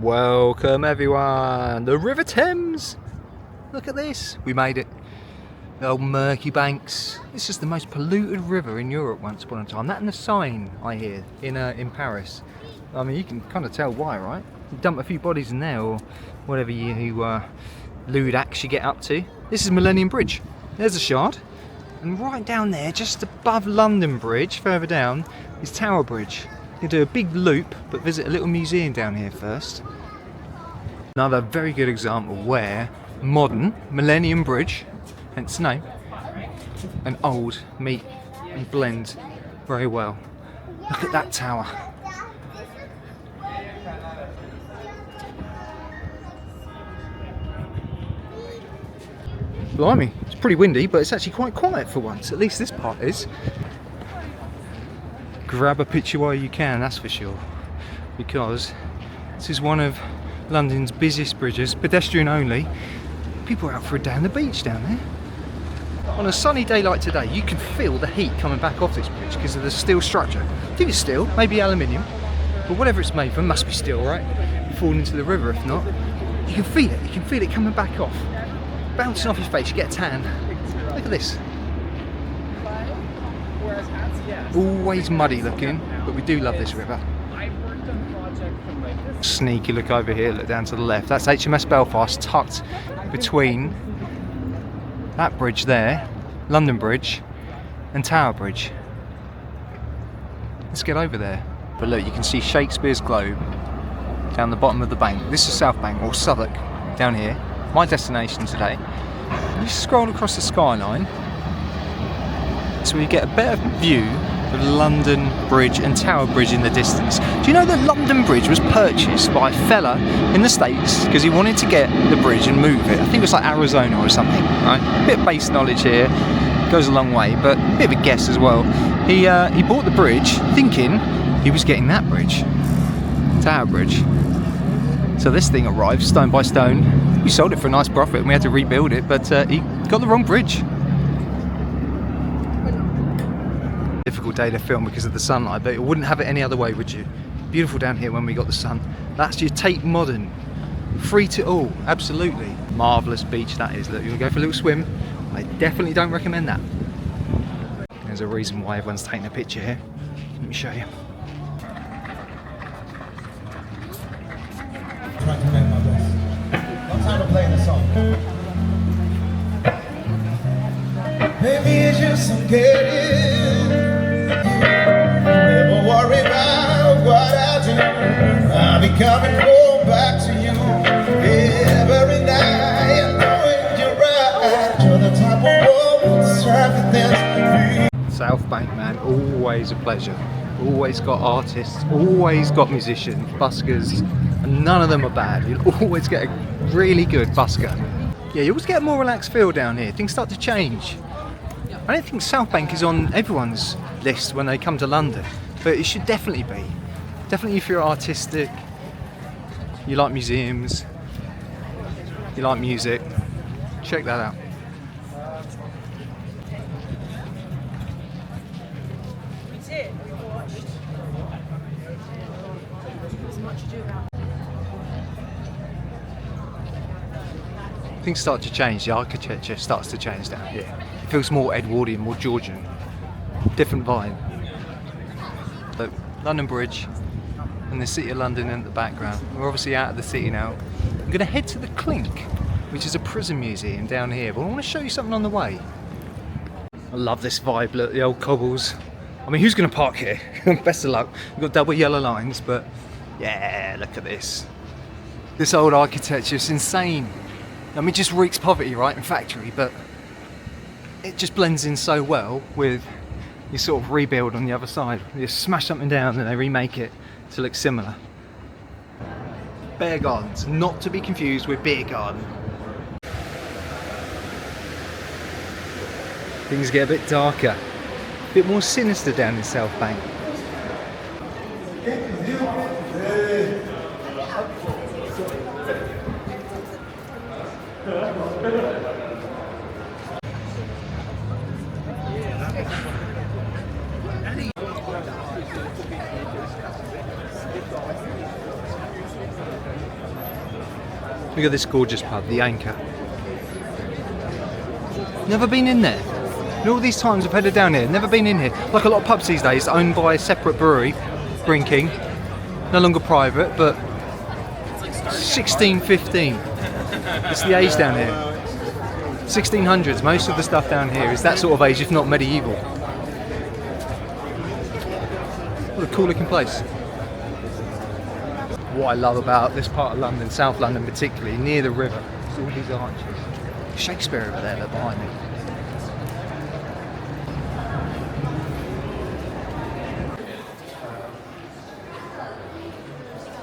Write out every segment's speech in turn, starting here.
Welcome everyone, the River Thames. Look at this, we made it. The old murky banks. This is the most polluted river in Europe once upon a time. That and the sign I hear in Paris. I mean, you can kind of tell why, right? You dump a few bodies in there or whatever you lewd acts you get up to. This is Millennium Bridge. There's the Shard. And right down there, just above London Bridge, further down, is Tower Bridge. You do a big loop, but visit a little museum down here first. Another very good example where modern Millennium Bridge, hence the name, and old meet and blend very well. Look at that tower. Blimey, it's pretty windy, but it's actually quite quiet for once. At least this part is. Grab a picture while you can, that's for sure, because this is one of London's busiest bridges, pedestrian only. People are out for a day on the beach down there. On a sunny day like today, you can feel the heat coming back off this bridge because of the steel structure. I think it's steel, maybe aluminium, but whatever it's made from must be steel, right? Falling into the river if not. You can feel it coming back off. Bouncing off your face, you get a tan. Look at this. Always muddy looking, but we do love this river. Sneaky look over here, look down to the left. That's HMS Belfast tucked between that bridge there, London Bridge, and Tower Bridge. Let's get over there. But look, you can see Shakespeare's globe down the bottom of the bank. This is South Bank, or Southwark, down here. My destination today. You scroll across the skyline, so you get a better view of London Bridge and Tower Bridge in the distance. Do you know that London Bridge was purchased by a fella in the States because he wanted to get the bridge and move it? I think it was like Arizona or something, right? A bit of base knowledge here, goes a long way, but a bit of a guess as well. He bought the bridge thinking he was getting that bridge, Tower Bridge. So this thing arrived stone by stone. We sold it for a nice profit and we had to rebuild it, but he got the wrong bridge. Difficult day to film because of the sunlight, but you wouldn't have it any other way, would you? Beautiful down here when we got the sun. That's your Tate Modern. Free to all, absolutely. Marvellous beach that is. Look, you want to go for a little swim? I definitely don't recommend that. There's a reason why everyone's taking a picture here. Let me show you. Trying to make my best. No time to play the song. Maybe it's just I'm getting. Never worry about what I do. I'll be coming home back to you every night. Knowing you're right. You're the type of woman that's everything's. South Bank, man, always a pleasure. Always got artists, always got musicians, buskers, and none of them are bad. You'll always get a really good busker. Yeah, you always get a more relaxed feel down here. Things start to change. I don't think South Bank is on everyone's list when they come to London, but it should definitely be. Definitely if you're artistic, you like museums, you like music, check that out. Things start to change, the architecture starts to change down here. It feels more Edwardian, more Georgian. Different vibe. Look, London Bridge and the City of London in the background. We're obviously out of the city now. I'm going to head to the Clink, which is a prison museum down here, but I want to show you something on the way. I love this vibe, look, the old cobbles. I mean, who's going to park here? Best of luck. We've got double yellow lines, but yeah, look at this. This old architecture is insane. I mean, it just reeks poverty, right, and factory, but it just blends in so well with your sort of rebuild on the other side. You smash something down and they remake it to look similar. Bear Gardens, not to be confused with Beer Garden. Things get a bit darker, a bit more sinister down in South Bank. Look at this gorgeous pub, the Anchor. Never been in there. And all these times I've headed down here, never been in here. Like a lot of pubs these days, owned by a separate brewery, Green King. No longer private, but 1615. It's the age down here. 1600s, most of the stuff down here is that sort of age, if not medieval. What a cool looking place. What I love about this part of London, South London particularly, near the river, is all these arches. Shakespeare over there, look behind me.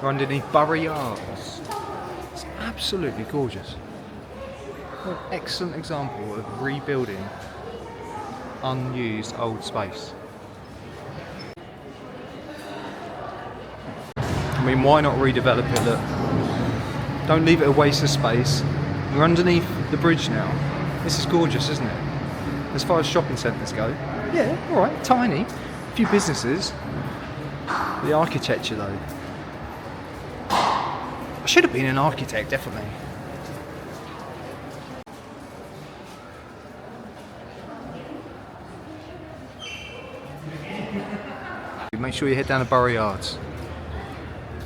We're underneath Borough Yards. It's absolutely gorgeous. What an excellent example of rebuilding unused old space. I mean, why not redevelop it? Look, don't leave it a waste of space. We're underneath the bridge now. This is gorgeous, isn't it? As far as shopping centres go, yeah, all right, tiny, a few businesses. The architecture, though. I should have been an architect, definitely. Make sure you head down to Borough Yards.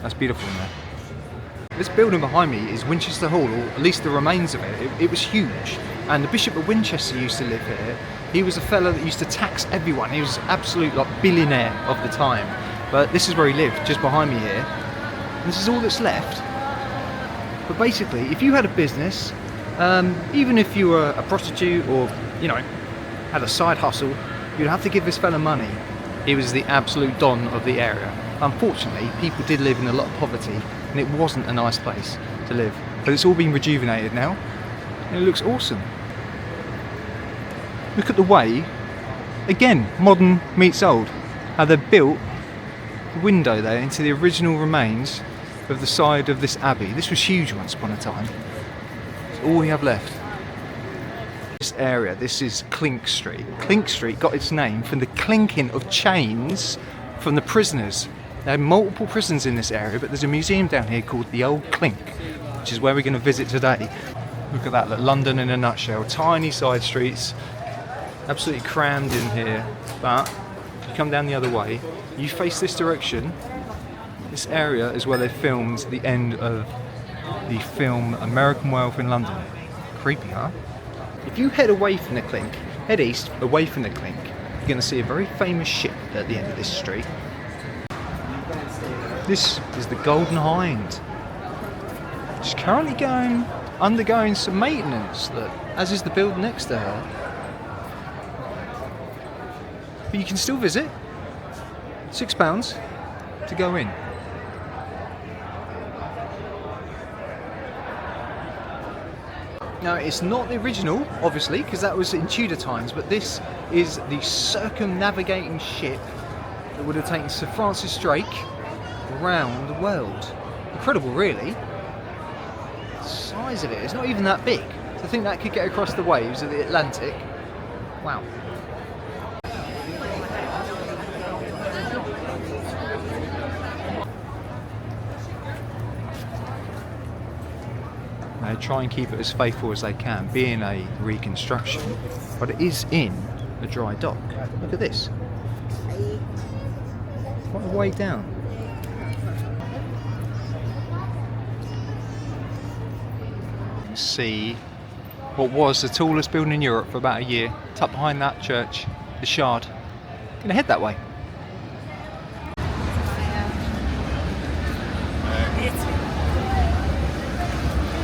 That's beautiful in there. This building behind me is Winchester Hall, or at least the remains of it. It was huge, and the Bishop of Winchester used to live here. He was a fellow that used to tax everyone. He was absolute like billionaire of the time. But this is where he lived, just behind me here. And this is all that's left. But basically, if you had a business, even if you were a prostitute or, you know, had a side hustle, you'd have to give this fella money. He was the absolute don of the area. Unfortunately, people did live in a lot of poverty, and it wasn't a nice place to live. But it's all been rejuvenated now, and it looks awesome. Look at the way, again, modern meets old, how they've built the window there into the original remains of the side of this abbey. This was huge once upon a time. It's all we have left. This area, this is Clink Street. Clink Street got its name from the clinking of chains from the prisoners. There are multiple prisons in this area, but there's a museum down here called the Old Clink, which is where we're going to visit today. Look at that, look, London in a nutshell. Tiny side streets, absolutely crammed in here, but if you come down the other way, you face this direction. This area is where they filmed the end of the film American Werewolf in London. Creepy, huh? If you head away from the Clink, head east, away from the Clink, you're going to see a very famous ship at the end of this street. This is the Golden Hinde. She's currently undergoing some maintenance, look, as is the building next to her. But you can still visit. £6 to go in. Now, it's not the original, obviously, because that was in Tudor times, but this is the circumnavigating ship that would have taken Sir Francis Drake around the world. Incredible, really. The size of it, it's not even that big. To think that could get across the waves of the Atlantic. Wow. They try and keep it as faithful as they can, being a reconstruction, but it is in a dry dock. Look at this. Quite a way down. You can see what was the tallest building in Europe for about a year, tucked behind that church, the Shard. Gonna head that way.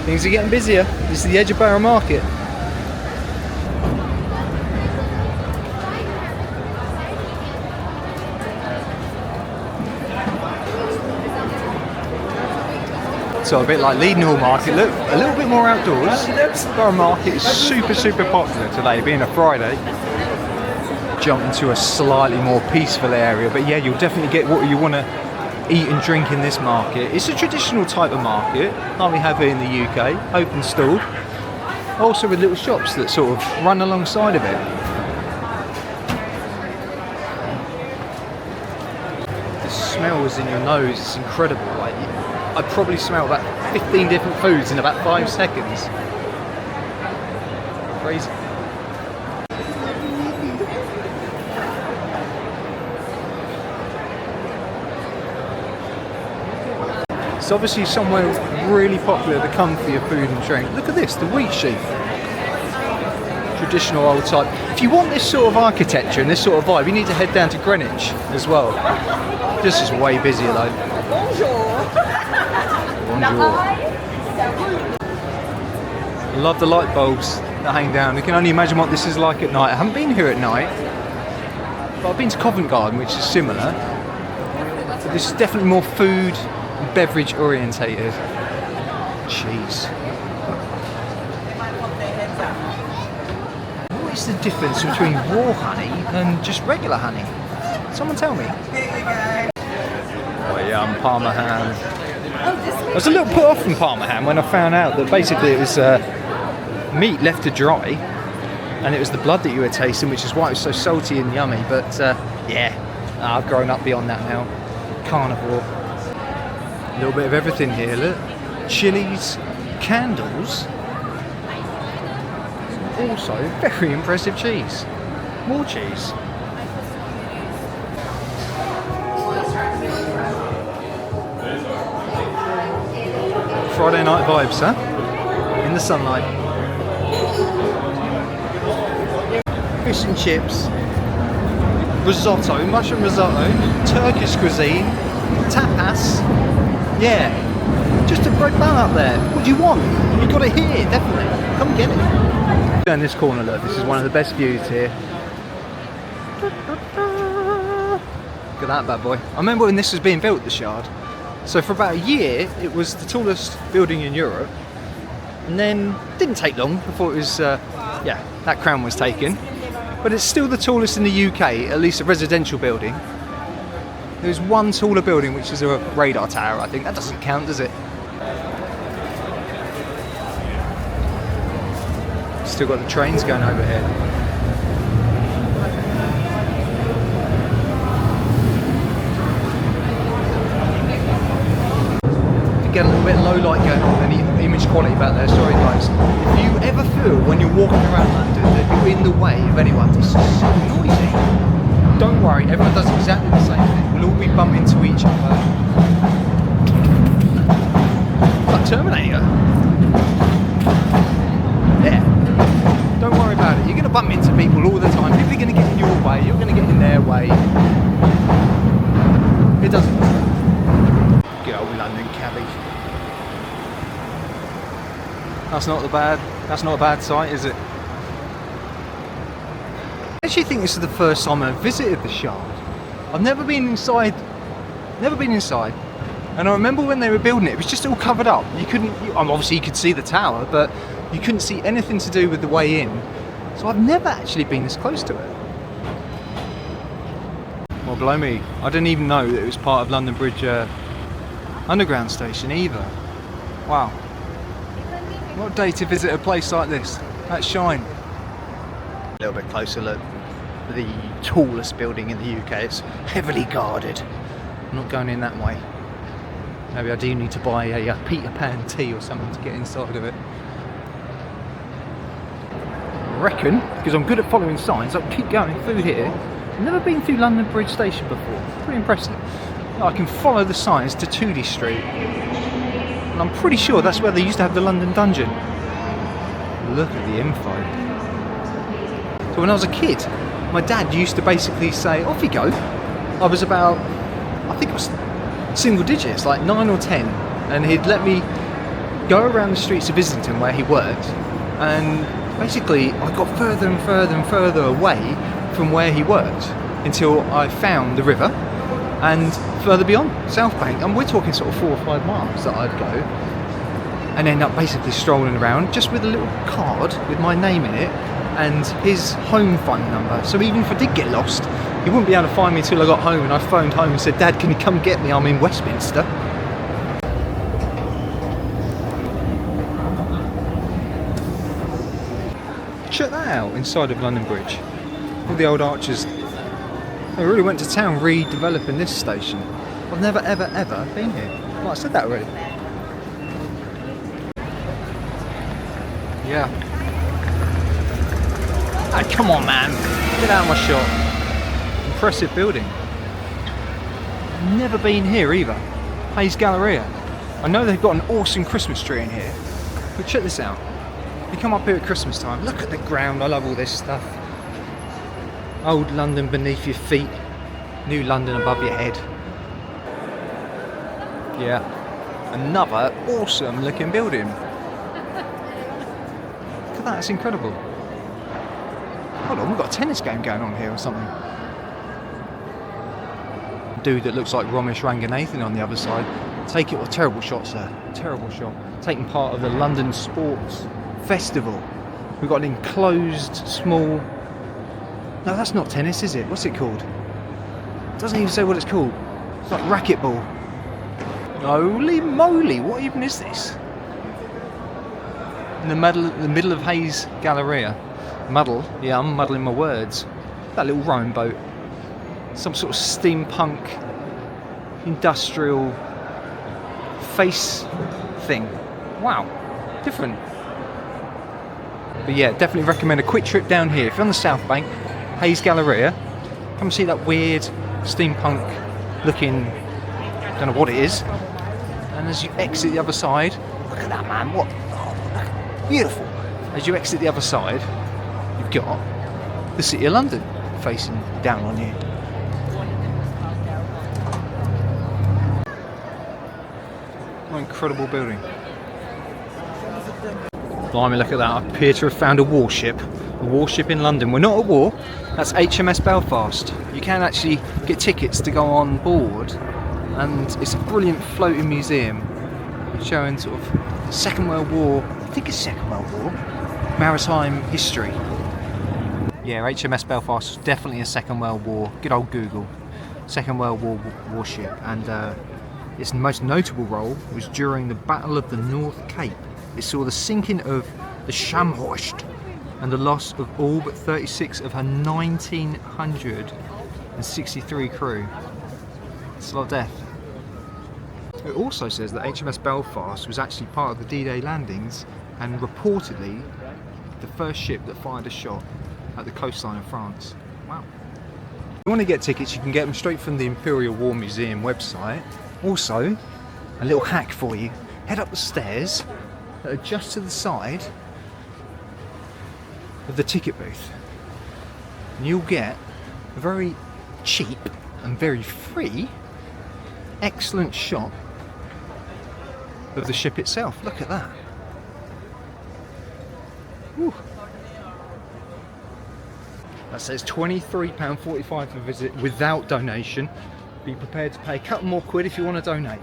Things are getting busier. This is the edge of Borough Market. So a bit like Leadenhall Market, look, a little bit more outdoors. Borough Market is super popular today, being a Friday. Jump into a slightly more peaceful area, but yeah, you'll definitely get what you want to eat and drink in this market. It's a traditional type of market, like we have here in the UK, open stall, also with little shops that sort of run alongside of it. The smell is in your nose, it's incredible. Like, I probably smell that 15 different foods in about 5 seconds. Crazy. It's obviously somewhere really popular to come for your food and drink. Look at this, the wheat sheaf. Traditional old type. If you want this sort of architecture and this sort of vibe, you need to head down to Greenwich as well. This is way busier though. Bonjour. I love the light bulbs that hang down. You can only imagine what this is like at night. I haven't been here at night, but I've been to Covent Garden, which is similar. But this is definitely more food and beverage orientated. Cheese. What is the difference between raw honey and just regular honey? Someone tell me. Oh yeah, Parma ham. I was a little put off from Parma ham when I found out that basically it was meat left to dry, and it was the blood that you were tasting, which is why it was so salty and yummy. But yeah, I've grown up beyond that now. Carnivore. A little bit of everything here. Look, chilies, candles. Also, very impressive cheese. More cheese. Friday night vibes, huh? In the sunlight. Fish and chips, risotto, mushroom risotto, Turkish cuisine, tapas. Yeah, just a bread bun up there. What do you want? You got it here, definitely. Come get it. Down this corner, look, this is one of the best views here. Look at that bad boy. I remember when this was being built, the Shard. So for about a year, it was the tallest building in Europe. And then, didn't take long before it was, yeah, that crown was taken. But it's still the tallest in the UK, at least a residential building. There's one taller building, which is a radar tower, I think. That doesn't count, does it? Still got the trains going overhead. Get a little bit low light going on, any image quality back there, sorry guys. If you ever feel when you're walking around London that you're in the way of anyone, it's so noisy. Don't worry, everyone does exactly the same thing. We'll all be bumping into each other. Like Terminator. Yeah. Don't worry about it. You're going to bump into people all the time. People are going to get in your way, you're going to get in their way. It doesn't matter. Good old London cabbie. That's not a bad sight, is it? I actually think this is the first time I've visited the Shard. I've never been inside. And I remember when they were building it, it was just all covered up. You couldn't, obviously you could see the tower, but you couldn't see anything to do with the way in. So I've never actually been this close to it. Well, blow me, I didn't even know that it was part of London Bridge underground station either. Wow. What a day to visit a place like this. That's Shine. A little bit closer look. The tallest building in the UK. It's heavily guarded. I'm not going in that way. Maybe I do need to buy a Peter Pan tea or something to get inside of it. I reckon, because I'm good at following signs, I'll keep going through here. I've never been through London Bridge station before. Pretty impressive. I can follow the signs to Tooley Street. And I'm pretty sure that's where they used to have the London Dungeon. Look at the info. So when I was a kid, my dad used to basically say, off you go. I was about, I think it was single digits, like 9 or 10. And he'd let me go around the streets of Islington where he worked. And basically I got further and further and further away from where he worked until I found the river. And further beyond, South Bank, and we're talking sort of 4 or 5 miles that I'd go, and end up basically strolling around just with a little card with my name in it and his home phone number. So even if I did get lost, he wouldn't be able to find me until I got home, and I phoned home and said, Dad, can you come get me? I'm in Westminster. Check that out inside of London Bridge. All the old arches. They really went to town redeveloping this station. I've never ever been here. Well, I said that already. Yeah. Ah, come on, man. Get out of my shot. Impressive building. Never been here either. Hays Galleria. I know they've got an awesome Christmas tree in here, but check this out. You come up here at Christmas time, look at the ground. I love all this stuff. Old London beneath your feet, new London above your head. Yeah, another awesome looking building. Look at that, it's incredible. Hold on, we've got a tennis game going on here or something. Dude that looks like Ramesh Ranganathan on the other side. Take it, terrible shot, sir. Terrible shot. Taking part of the London Sports Festival. We've got an enclosed small... No, that's not tennis, is it? What's it called? It doesn't even say what it's called. It's like racquetball. Holy moly, what even is this? In the middle of Hays Galleria. Muddle? Yeah, I'm muddling my words. That little rowing boat. Some sort of steampunk, industrial face thing. Wow, different. But yeah, definitely recommend a quick trip down here. If you're on the South Bank, Hays Galleria, come see that weird steampunk looking, don't know what it is. And as you exit the other side, look at that, man, what? Oh, look, beautiful. As you exit the other side, you've got the City of London facing down on you. What an incredible building. Blimey, look at that. I appear to have found a warship. A warship in London. We're not at war. That's HMS Belfast. You can actually get tickets to go on board, and it's a brilliant floating museum showing sort of Second World War, I think it's Second World War, maritime history. Yeah, HMS Belfast was definitely a Second World War. Good old Google. Second World War warship, and its most notable role was during the Battle of the North Cape. It saw the sinking of the Scharnhorst and the loss of all but 36 of her 1,963 crew. It's a lot of death. It also says that HMS Belfast was actually part of the D-Day landings and reportedly the first ship that fired a shot at the coastline of France. Wow. If you want to get tickets, you can get them straight from the Imperial War Museum website. Also, a little hack for you. Head up the stairs that are just to the side of the ticket booth. And you'll get a very cheap and very free, excellent shot of the ship itself. Look at that. Whew. That says £23.45 for a visit without donation. Be prepared to pay a couple more quid if you want to donate.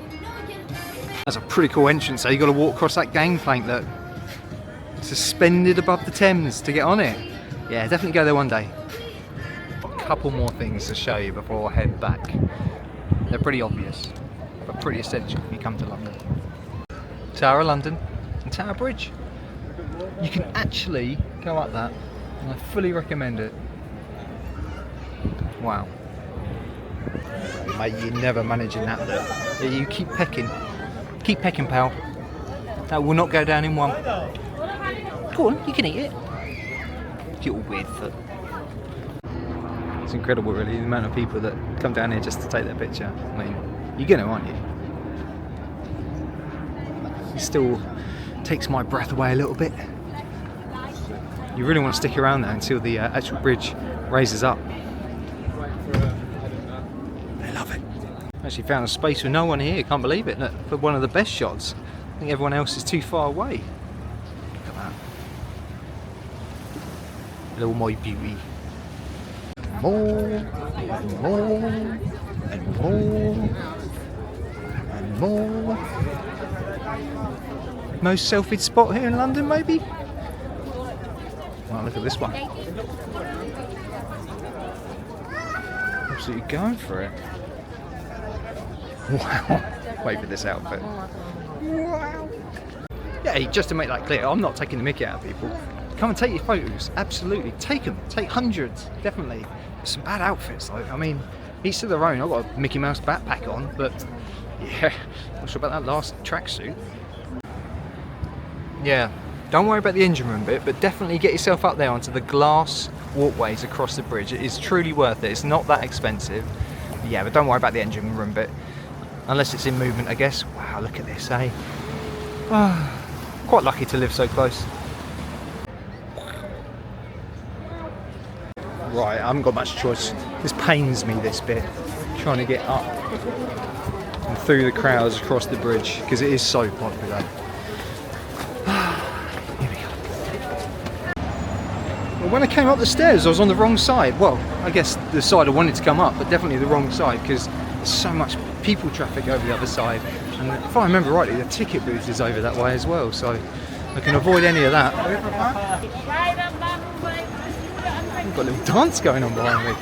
That's a pretty cool entrance there. You've got to walk across that gangplank that suspended above the Thames to get on it. Yeah, definitely go there one day. Got a couple more things to show you before I head back. They're pretty obvious, but pretty essential if you come to London. Tower of London and Tower Bridge. You can actually go up that, and I fully recommend it. Wow. Mate, you're never managing that though. You keep pecking. Keep pecking, pal. That will not go down in one. Go on, you can eat it. You little weird foot. It's incredible really, the amount of people that come down here just to take their picture. I mean, you're gonna, aren't you? It still takes my breath away a little bit. You really want to stick around there until the actual bridge raises up. I love it. Actually found a space with no one here, can't believe it. Look, for one of the best shots. I think everyone else is too far away. Look at that. Little my beauty. More, and more, and more, and more. Most selfied spot here in London, maybe? Well, look at this one. Absolutely going for it. Wow. Wait for this outfit. Wow. Yeah, just to make that clear, I'm not taking the mickey out of people. Come and take your photos. Absolutely. Take them. Take hundreds. Definitely. Some bad outfits though. I mean, each to their own. I've got a Mickey Mouse backpack on, but yeah, not sure about that last tracksuit. Yeah, Don't worry about the engine room bit, but definitely get yourself up there onto the glass walkways across the bridge. It is truly worth it. It's not that expensive. Yeah, but don't worry about the engine room bit. Unless it's in movement, I guess. Wow, look at this, eh? Quite lucky to live so close. Right, I haven't got much choice. This pains me, this bit. Trying to get up and through the crowds across the bridge, because it is so popular. Here we go. Well, when I came up the stairs, I was on the wrong side. Well, I guess the side I wanted to come up, but definitely the wrong side, because there's so much people traffic over the other side. And if I remember rightly, the ticket booth is over that way as well, so I can avoid any of that. I've got a little dance going on behind me.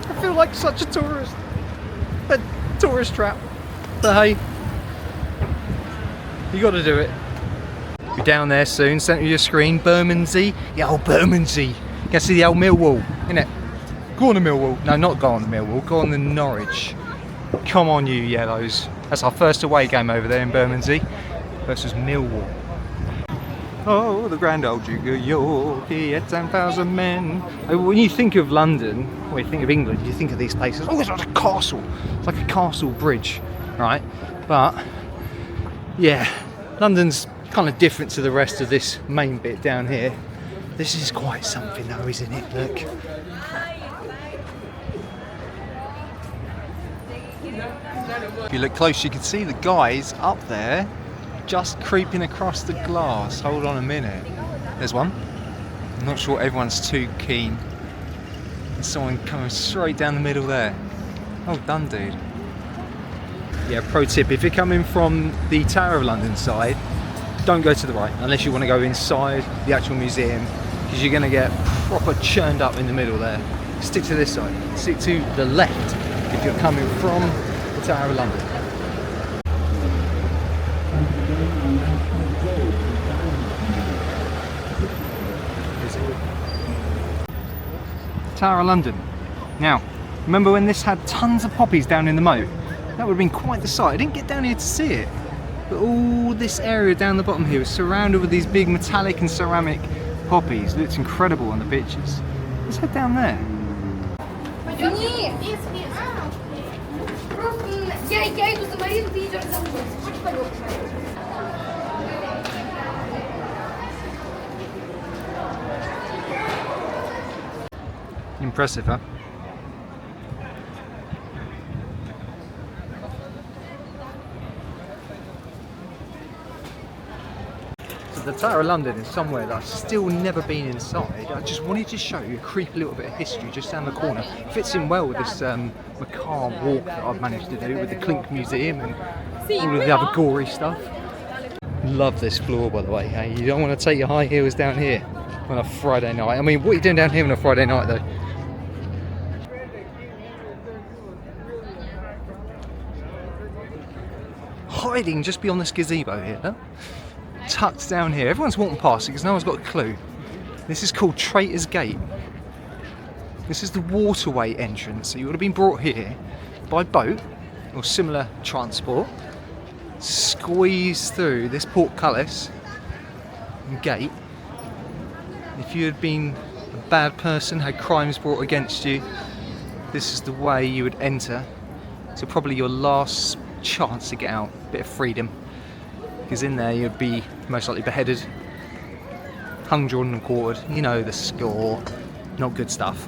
I feel like such a tourist. A tourist trap. But hey, you got to do it. You're down there soon, centre of your screen, Bermondsey. Yeah, old Bermondsey. You can see the old Millwall, innit? Go on the Millwall. No, not go on the Millwall, go on the Norwich. Come on, you yellows. That's our first away game over there in Bermondsey versus Millwall. Oh, the grand old Duke of York, he had 10,000 men. When you think of London, or you think of England, you think of these places, oh, it's like a castle. It's like a castle bridge, right? But, yeah, London's kind of different to the rest of this main bit down here. This is quite something though, isn't it? Look. If you look close, you can see the guys up there just creeping across the glass. Hold on a minute. There's one. I'm not sure everyone's too keen. There's someone coming straight down the middle there. Oh, done, dude. Yeah, pro tip, if you're coming from the Tower of London side, don't go to the right unless you want to go inside the actual museum, because you're going to get proper churned up in the middle there. Stick to this side. Stick to the left if you're coming from the Tower of London. Tower of London. Now, remember when this had tons of poppies down in the moat? That would have been quite the sight. I didn't get down here to see it, but all this area down the bottom here is surrounded with these big metallic and ceramic poppies. It looks incredible on the pictures. Let's head down there. Impressive, huh? So the Tower of London is somewhere that I've still never been inside. I just wanted to show you a creepy little bit of history just down the corner. Fits in well with this macabre walk that I've managed to do with the Clink Museum and all of the other gory stuff. Love this floor, by the way. Hey, you don't want to take your high heels down here on a Friday night. I mean, what are you doing down here on a Friday night though? Hiding just beyond this gazebo here, tucked down here. Everyone's walking past it because no one's got a clue. This is called Traitor's Gate. This is the waterway entrance. So you would have been brought here by boat or similar transport, squeeze through this portcullis and gate. If you had been a bad person, had crimes brought against you, this is the way you would enter. So probably your last chance to get out, bit of freedom, because in there you'd be most likely beheaded, hung, drawn and quartered. You know the score. Not good stuff.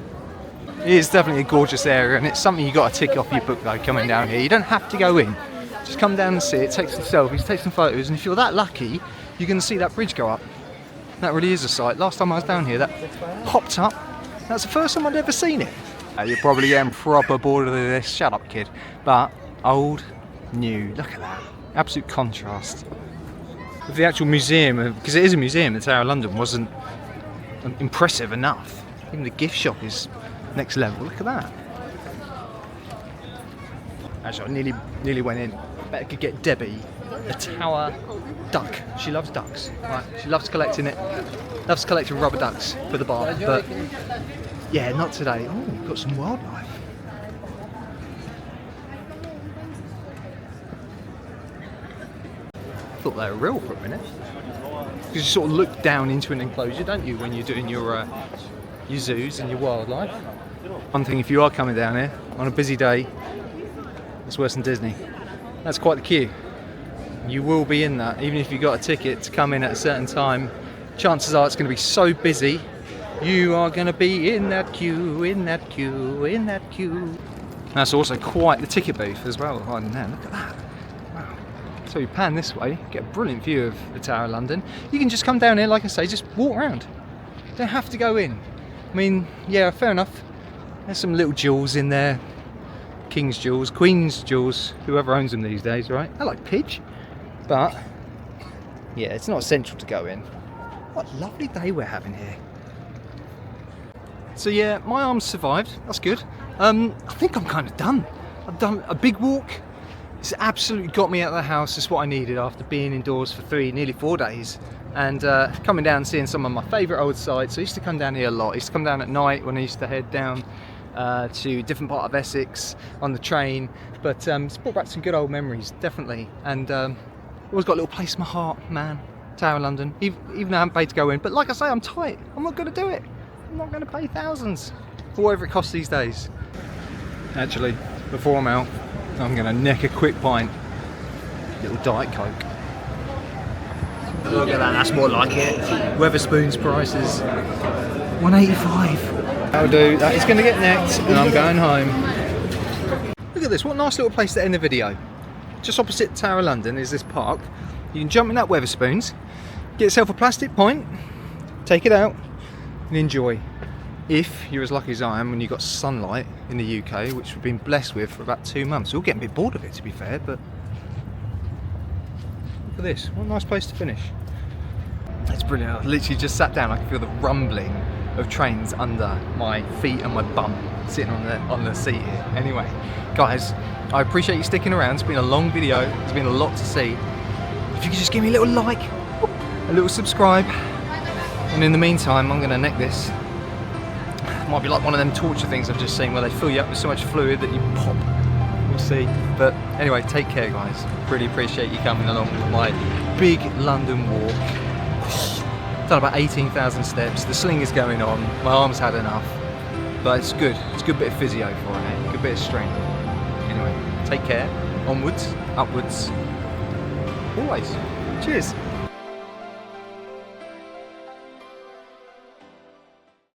It is definitely a gorgeous area, and it's something you got to tick off your book though coming down here. You don't have to go in, just come down and see it, take some selfies, take some photos, and if you're that lucky you're going to see that bridge go up. That really is a sight. Last time I was down here that popped up. That's the first time I'd ever seen it. You're probably getting proper bored of this. Shut up, kid. But old, new. Look at that. Absolute contrast. With the actual museum, because it is a museum, the Tower of London wasn't impressive enough. Even the gift shop is next level. Look at that. Actually, I nearly went in. Bet I could get Debbie a tower duck. She loves ducks. Right? She loves collecting it. Loves collecting rubber ducks for the bar. But yeah, not today. Oh, we've got some wildlife. thought they were real for a minute. Because you sort of look down into an enclosure, don't you, when you're doing your zoos and your wildlife. One thing, if you are coming down here on a busy day, it's worse than Disney. That's quite the queue. You will be in that, even if you got a ticket to come in at a certain time. Chances are it's going to be so busy, you are going to be in that queue, in that queue, in that queue. That's also quite the ticket booth as well. Oh, now look at that. Wow. So you pan this way, get a brilliant view of the Tower of London. You can just come down here, like I say, just walk around. You don't have to go in. I mean, yeah, fair enough. There's some little jewels in there. King's jewels, Queen's jewels, whoever owns them these days, right? I like Pidge. But, yeah, it's not essential to go in. What a lovely day we're having here. So yeah, my arms survived, that's good. I think I'm kind of done. I've done a big walk. It's absolutely got me out of the house. It's what I needed after being indoors for nearly 4 days. And coming down and seeing some of my favourite old sites. I used to come down here a lot. I used to come down at night when I used to head down to a different part of Essex on the train. But it's brought back some good old memories, definitely. And always got a little place in my heart, man. Tower of London, even though I haven't paid to go in. But like I say, I'm tight. I'm not going to do it. I'm not going to pay thousands for whatever it costs these days. Actually, before I'm out, I'm going to nick a quick pint. Little Diet Coke. Look at that, that's more like it. Weatherspoon's prices, £1.85. That'll do. That is going to get necked, and I'm going home. Look at this, what a nice little place to end the video. Just opposite Tower of London is this park. You can jump in that Weatherspoons, get yourself a plastic pint, take it out and enjoy. If you're as lucky as I am and you've got sunlight in the UK, which we've been blessed with for about 2 months. We're all getting a bit bored of it, to be fair, but look at this, what a nice place to finish. It's brilliant. I literally just sat down, I can feel the rumbling of trains under my feet and my bum sitting on the seat here. Anyway, guys, I appreciate you sticking around. It's been a long video, there's been a lot to see. If you could just give me a little like, a little subscribe, and in the meantime I'm going to neck this. It might be like one of them torture things I've just seen where they fill you up with so much fluid that you pop. We'll see. But anyway, take care guys. Really appreciate you coming along with my big London walk. Done about 18,000 steps, the sling is going on, my arm's had enough. But it's good, it's a good bit of physio for it, a good bit of strength. Anyway, take care, onwards, upwards, always. Cheers.